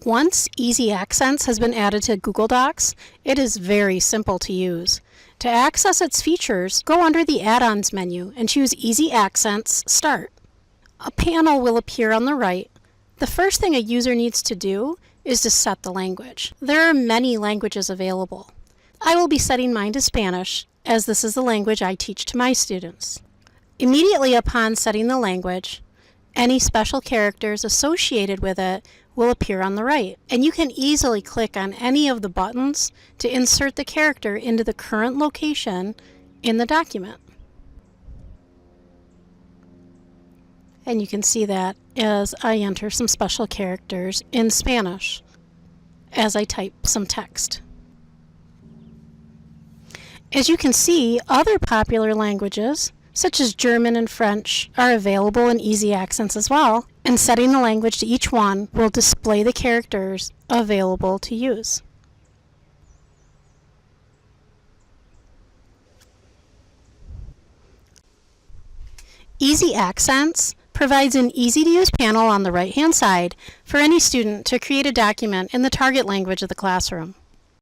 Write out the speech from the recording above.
Once Easy Accents has been added to Google Docs, it is very simple to use. To access its features, go under the Add-ons menu and choose Easy Accents Start. A panel will appear on the right. The first thing a user needs to do is to set the language. There are many languages available. I will be setting mine to Spanish, as this is the language I teach to my students. Immediately upon setting the language, any special characters associated with it will appear on the right, and you can easily click on any of the buttons to insert the character into the current location in the document. And you can see that as I enter some special characters in Spanish as I type some text. As you can see, other popular languages, such as German and French, are available in Easy Accents as well, and setting the language to each one will display the characters available to use. Easy Accents provides an easy-to-use panel on the right-hand side for any student to create a document in the target language of the classroom.